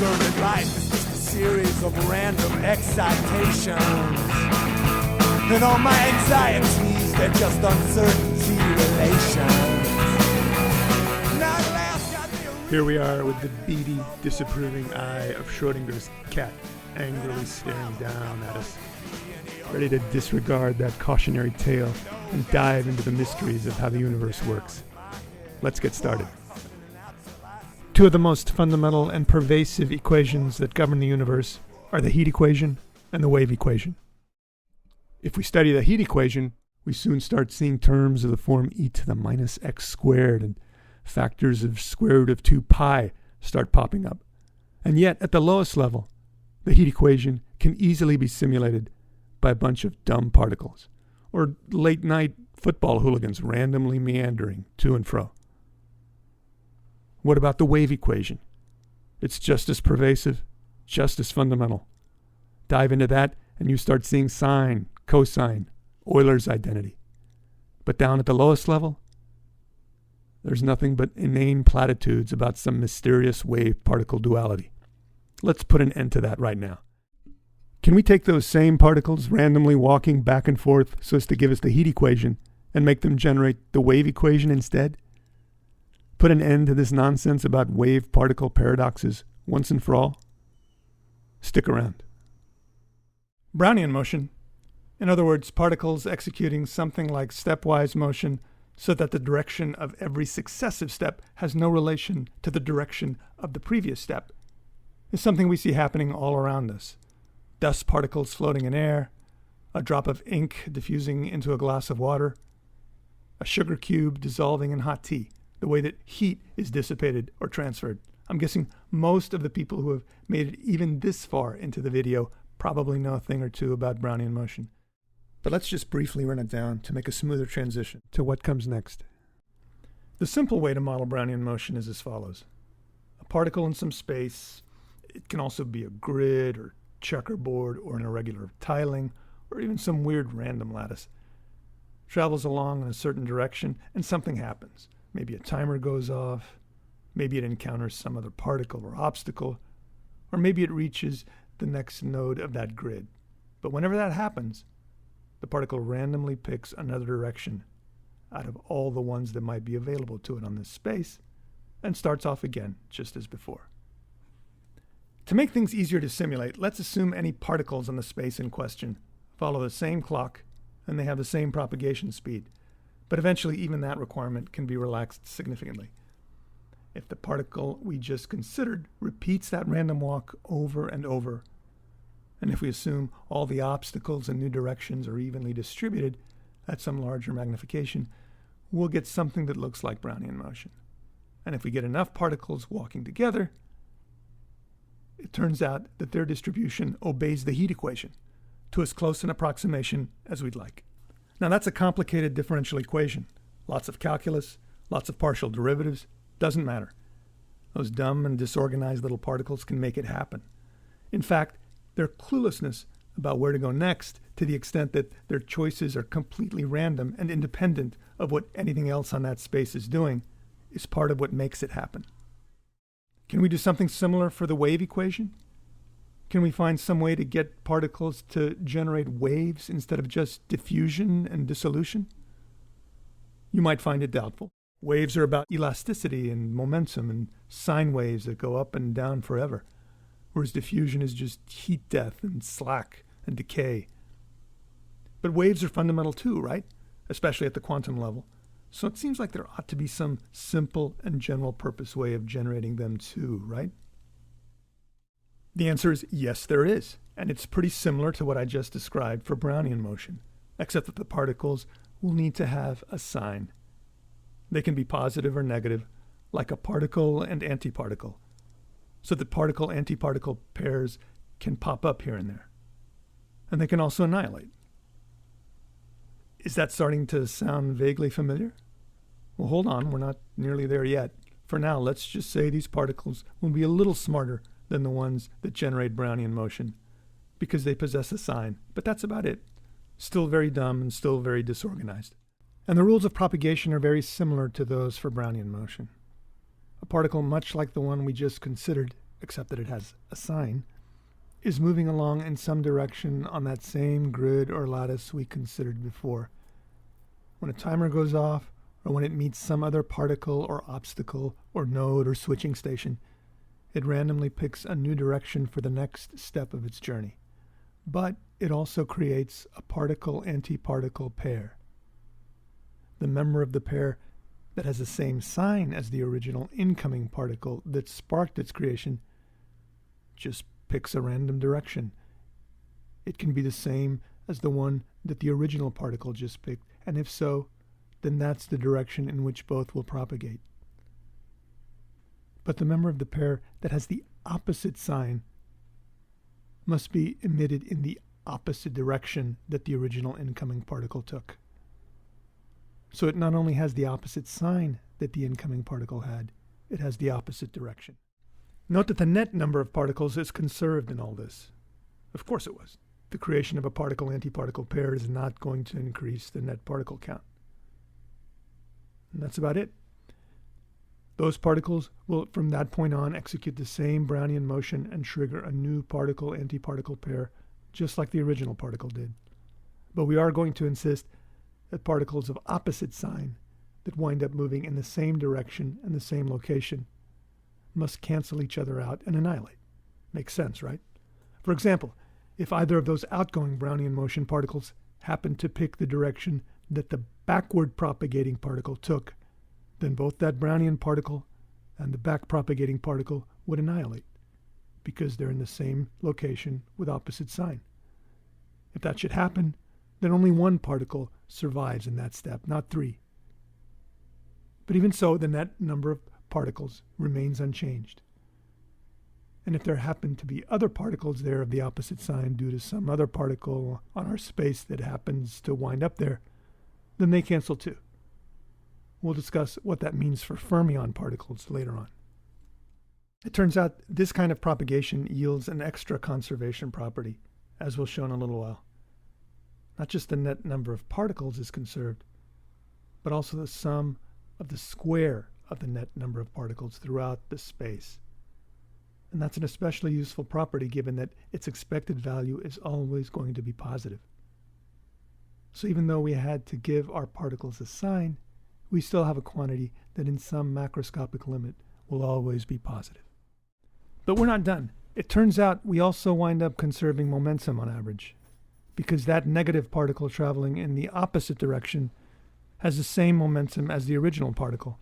blurred life is just a series of random excitations. And all my anxieties, they're just uncertainty relations. Now at last got me a Here we are with the beady, disapproving eye of Schrodinger's cat angrily staring down at us, ready to disregard that cautionary tale and dive into the mysteries of how the universe works. Let's get started. Two of the most fundamental and pervasive equations that govern the universe are the heat equation and the wave equation. If we study the heat equation, we soon start seeing terms of the form e to the minus x squared and factors of square root of 2 pi start popping up. And yet, at the lowest level, the heat equation can easily be simulated by a bunch of dumb particles, or late-night football hooligans randomly meandering to and fro. What about the wave equation? It's just as pervasive, just as fundamental. Dive into that and you start seeing sine, cosine, Euler's identity. But down at the lowest level, there's nothing but inane platitudes about some mysterious wave-particle duality. Let's put an end to that right now. Can we take those same particles randomly walking back and forth so as to give us the heat equation and make them generate the wave equation instead? Put an end to this nonsense about wave-particle paradoxes once and for all? Stick around. Brownian motion, in other words, particles executing something like stepwise motion so that the direction of every successive step has no relation to the direction of the previous step, is something we see happening all around us. Dust particles floating in air, a drop of ink diffusing into a glass of water, a sugar cube dissolving in hot tea, the way that heat is dissipated or transferred. I'm guessing most of the people who have made it even this far into the video probably know a thing or two about Brownian motion. But let's just briefly run it down to make a smoother transition to what comes next. The simple way to model Brownian motion is as follows. A particle in some space, it can also be a grid or checkerboard or an irregular tiling or even some weird random lattice, travels along in a certain direction and something happens. Maybe a timer goes off, maybe it encounters some other particle or obstacle, or maybe it reaches the next node of that grid. But whenever that happens, the particle randomly picks another direction out of all the ones that might be available to it on this space and starts off again just as before. To make things easier to simulate, let's assume any particles in the space in question follow the same clock and they have the same propagation speed. But eventually even that requirement can be relaxed significantly. If the particle we just considered repeats that random walk over and over, and if we assume all the obstacles and new directions are evenly distributed at some larger magnification, we'll get something that looks like Brownian motion. And if we get enough particles walking together, it turns out that their distribution obeys the heat equation to as close an approximation as we'd like. Now that's a complicated differential equation. Lots of calculus, lots of partial derivatives, doesn't matter. Those dumb and disorganized little particles can make it happen. In fact, their cluelessness about where to go next, to the extent that their choices are completely random and independent of what anything else on that space is doing, is part of what makes it happen. Can we do something similar for the wave equation? Can we find some way to get particles to generate waves instead of just diffusion and dissolution? You might find it doubtful. Waves are about elasticity and momentum and sine waves that go up and down forever, whereas diffusion is just heat death and slack and decay. But waves are fundamental too, right? Especially at the quantum level. So it seems like there ought to be some simple and general purpose way of generating them too, right? The answer is yes, there is. And it's pretty similar to what I just described for Brownian motion, except that the particles will need to have a sign. They can be positive or negative, like a particle and antiparticle, so that particle-antiparticle pairs can pop up here and there. And they can also annihilate. Is that starting to sound vaguely familiar? Well, hold on, we're not nearly there yet. For now, let's just say these particles will be a little smarter than the ones that generate Brownian motion, because they possess a sign, but that's about it. Still very dumb and still very disorganized. And the rules of propagation are very similar to those for Brownian motion. A particle much like the one we just considered except that it has a sign, is moving along in some direction on that same grid or lattice we considered before. When a timer goes off, or when it meets some other particle or obstacle or node or switching station, it randomly picks a new direction for the next step of its journey. But it also creates a particle-antiparticle pair. The member of the pair that has the same sign as the original incoming particle that sparked its creation just picks a random direction. It can be the same as the one that the original particle just picked, and if so, then that's the direction in which both will propagate. But the member of the pair that has the opposite sign must be emitted in the opposite direction that the original incoming particle took. So it not only has the opposite sign that the incoming particle had, it has the opposite direction. Note that the net number of particles is conserved in all this. Of course it was. The creation of a particle-antiparticle pair is not going to increase the net particle count. And that's about it. Those particles will, from that point on, execute the same Brownian motion and trigger a new particle-antiparticle pair, just like the original particle did. But we are going to insist that particles of opposite sign that wind up moving in the same direction and the same location must cancel each other out and annihilate. Makes sense, right? For example, if either of those outgoing Brownian motion particles happen to pick the direction that the backward propagating particle took, then both that Brownian particle and the back propagating particle would annihilate, because they're in the same location with opposite sign. If that should happen, then only one particle survives in that step, not three. But even so, the net number of particles remains unchanged. And if there happen to be other particles there of the opposite sign due to some other particle on our space that happens to wind up there, then they cancel too. We'll discuss what that means for fermion particles later on. It turns out this kind of propagation yields an extra conservation property, as we'll show in a little while. Not just the net number of particles is conserved, but also the sum of the square of the net number of particles throughout the space. And that's an especially useful property given that its expected value is always going to be positive. So even though we had to give our particles a sign, we still have a quantity that in some macroscopic limit will always be positive. But we're not done. It turns out we also wind up conserving momentum on average, because that negative particle traveling in the opposite direction has the same momentum as the original particle,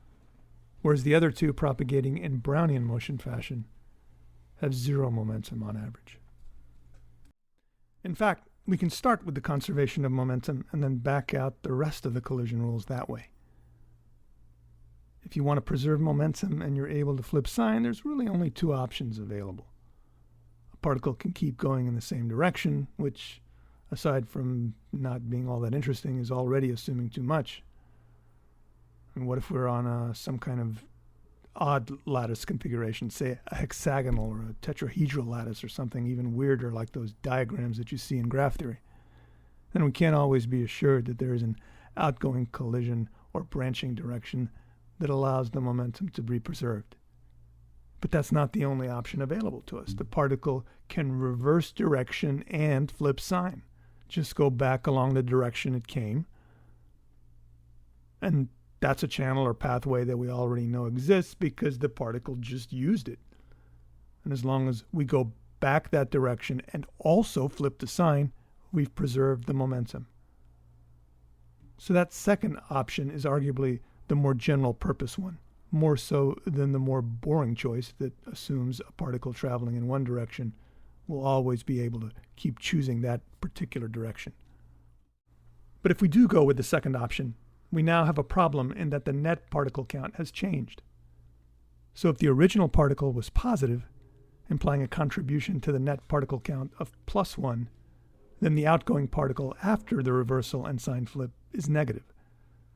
whereas the other two propagating in Brownian motion fashion have zero momentum on average. In fact, we can start with the conservation of momentum and then back out the rest of the collision rules that way. If you want to preserve momentum and you're able to flip sign, there's really only two options available. A particle can keep going in the same direction, which, aside from not being all that interesting, is already assuming too much. And what if we're on some kind of odd lattice configuration, say a hexagonal or a tetrahedral lattice or something even weirder like those diagrams that you see in graph theory? Then we can't always be assured that there is an outgoing collision or branching direction that allows the momentum to be preserved. But that's not the only option available to us. The particle can reverse direction and flip sign. Just go back along the direction it came. And that's a channel or pathway that we already know exists because the particle just used it. And as long as we go back that direction and also flip the sign, we've preserved the momentum. So that second option is arguably the more general purpose one, more so than the more boring choice that assumes a particle traveling in one direction will always be able to keep choosing that particular direction. But if we do go with the second option, we now have a problem in that the net particle count has changed. So if the original particle was positive, implying a contribution to the net particle count of +1, then the outgoing particle after the reversal and sign flip is negative,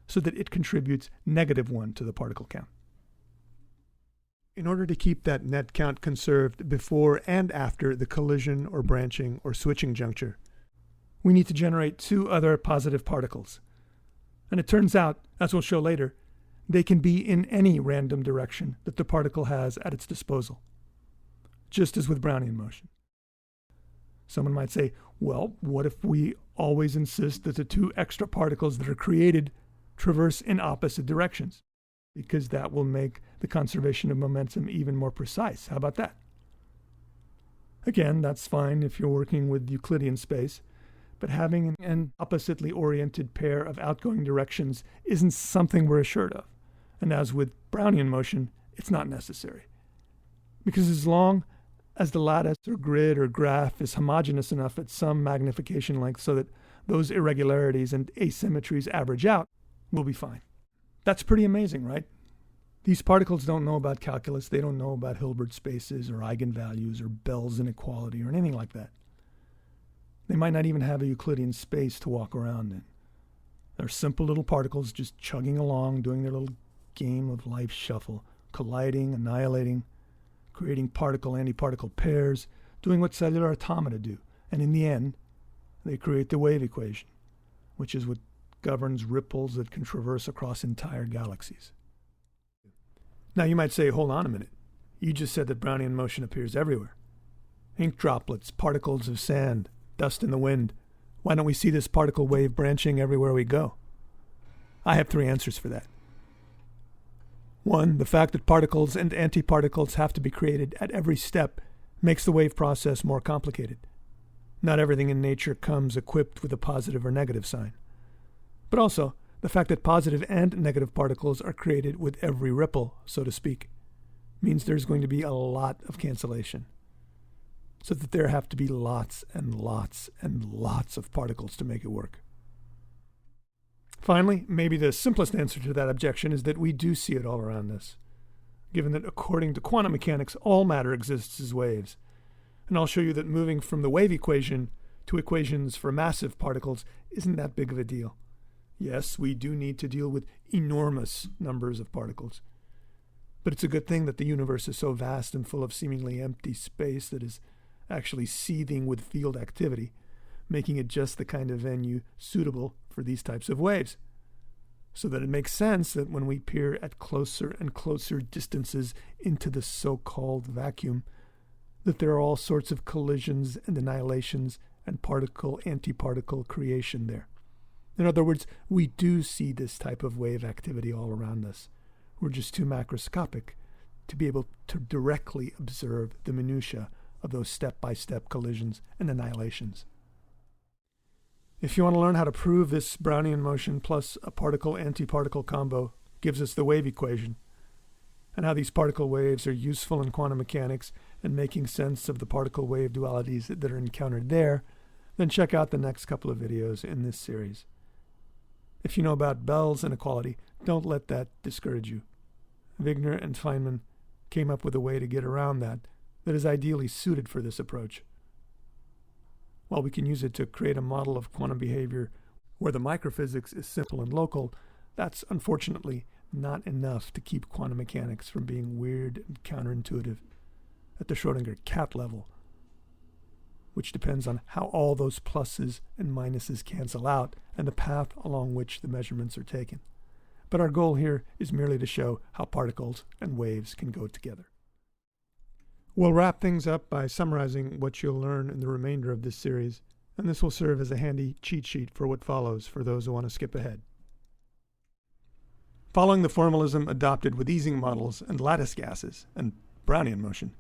so that it contributes -1 to the particle count. In order to keep that net count conserved before and after the collision or branching or switching juncture, we need to generate two other positive particles. And it turns out, as we'll show later, they can be in any random direction that the particle has at its disposal. just as with Brownian motion. Someone might say, well, what if we always insist that the two extra particles that are created traverse in opposite directions? Because that will make the conservation of momentum even more precise. How about that? Again, that's fine if you're working with Euclidean space, but having an oppositely oriented pair of outgoing directions isn't something we're assured of. And as with Brownian motion, it's not necessary. Because as long as the lattice or grid or graph is homogeneous enough at some magnification length so that those irregularities and asymmetries average out, we'll be fine. That's pretty amazing, right? These particles don't know about calculus. They don't know about Hilbert spaces or eigenvalues or Bell's inequality or anything like that. They might not even have a Euclidean space to walk around in. They're simple little particles just chugging along, doing their little game of life shuffle, colliding, annihilating, creating particle-antiparticle pairs, doing what cellular automata do. And in the end, they create the wave equation, which is what governs ripples that can traverse across entire galaxies. Now you might say, hold on a minute. You just said that Brownian motion appears everywhere. Ink droplets, particles of sand, dust in the wind. Why don't we see this particle wave branching everywhere we go? I have 3 answers for that. 1, the fact that particles and antiparticles have to be created at every step makes the wave process more complicated. Not everything in nature comes equipped with a positive or negative sign. But also, the fact that positive and negative particles are created with every ripple, so to speak, means there's going to be a lot of cancellation. So that there have to be lots and lots and lots of particles to make it work. Finally, maybe the simplest answer to that objection is that we do see it all around us, given that according to quantum mechanics, all matter exists as waves. And I'll show you that moving from the wave equation to equations for massive particles isn't that big of a deal. Yes, we do need to deal with enormous numbers of particles. But it's a good thing that the universe is so vast and full of seemingly empty space that is actually seething with field activity, making it just the kind of venue suitable for these types of waves. So that it makes sense that when we peer at closer and closer distances into the so-called vacuum, that there are all sorts of collisions and annihilations and particle-antiparticle creation there. In other words, we do see this type of wave activity all around us. We're just too macroscopic to be able to directly observe the minutiae of those step-by-step collisions and annihilations. If you want to learn how to prove this Brownian motion plus a particle-antiparticle combo gives us the wave equation, and how these particle waves are useful in quantum mechanics and making sense of the particle-wave dualities that are encountered there, then check out the next couple of videos in this series. If you know about Bell's inequality, don't let that discourage you. Wigner and Feynman came up with a way to get around that is ideally suited for this approach. While we can use it to create a model of quantum behavior where the microphysics is simple and local, that's unfortunately not enough to keep quantum mechanics from being weird and counterintuitive at the Schrödinger cat level, which depends on how all those pluses and minuses cancel out and the path along which the measurements are taken. But our goal here is merely to show how particles and waves can go together. We'll wrap things up by summarizing what you'll learn in the remainder of this series, and this will serve as a handy cheat sheet for what follows for those who want to skip ahead. Following the formalism adopted with Ising models and lattice gases and Brownian motion,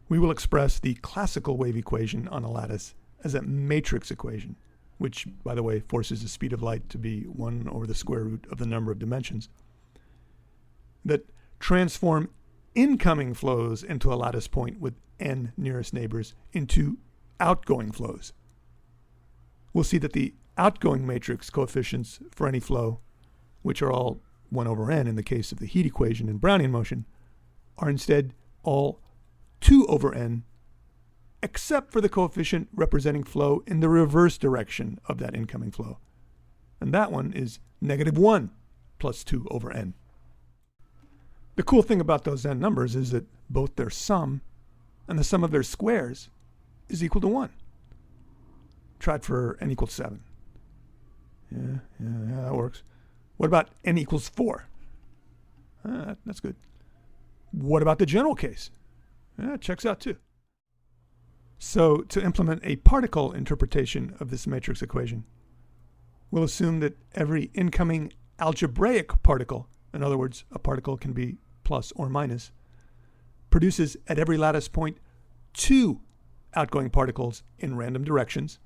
we will express the classical wave equation on a lattice as a matrix equation, which, by the way, forces the speed of light to be 1 over the square root of the number of dimensions, that transform incoming flows into a lattice point with n nearest neighbors into outgoing flows. We'll see that the outgoing matrix coefficients for any flow, which are all 1 over n in the case of the heat equation in Brownian motion, are instead all 2 over n, except for the coefficient representing flow in the reverse direction of that incoming flow. And that one is -1 plus 2 over n. The cool thing about those n numbers is that both their sum and the sum of their squares is equal to 1. Tried for n equals 7. Yeah, that works. What about n equals 4? That's good. What about the general case? Checks out too. So to implement a particle interpretation of this matrix equation, we'll assume that every incoming algebraic particle, in other words, a particle can be plus or minus, produces at every lattice point 2 outgoing particles in random directions.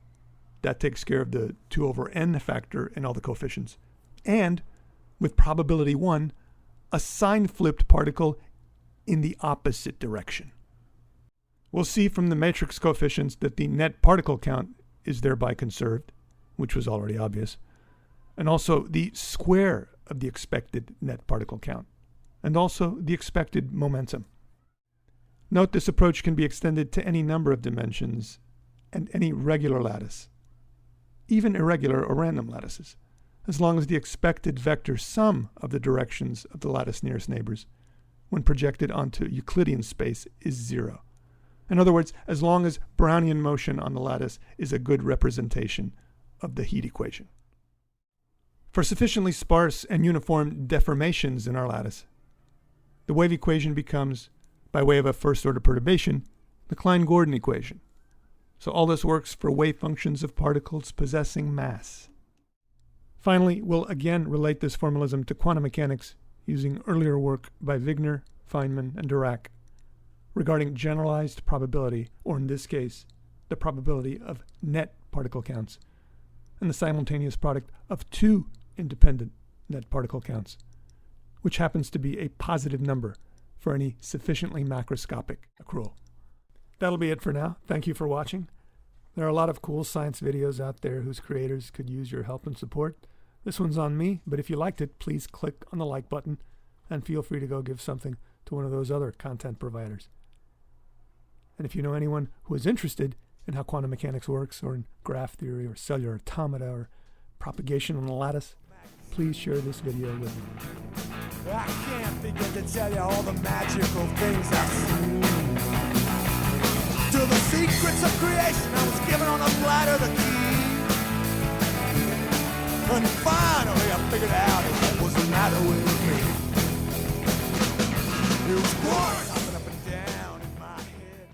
That takes care of the 2 over n factor in all the coefficients. And with probability 1, a sign-flipped particle in the opposite direction. We'll see from the matrix coefficients that the net particle count is thereby conserved, which was already obvious, and also the square of the expected net particle count, and also the expected momentum. Note this approach can be extended to any number of dimensions and any regular lattice, even irregular or random lattices, as long as the expected vector sum of the directions of the lattice nearest neighbors, when projected onto Euclidean space, is 0. In other words, as long as Brownian motion on the lattice is a good representation of the heat equation. For sufficiently sparse and uniform deformations in our lattice, the wave equation becomes, by way of a first-order perturbation, the Klein-Gordon equation. So all this works for wave functions of particles possessing mass. Finally, we'll again relate this formalism to quantum mechanics using earlier work by Wigner, Feynman, and Dirac regarding generalized probability, or in this case, the probability of net particle counts, and the simultaneous product of 2 independent net particle counts, which happens to be a positive number for any sufficiently macroscopic accrual. That'll be it for now. Thank you for watching. There are a lot of cool science videos out there whose creators could use your help and support. This one's on me, but if you liked it, please click on the like button and feel free to go give something to one of those other content providers. And if you know anyone who is interested in how quantum mechanics works, or in graph theory, or cellular automata, or propagation on the lattice, please share this video with me. I can't begin to tell you all the magical things I've seen. To the secrets of creation, I was given on a platter the key. And finally I figured out what was the matter with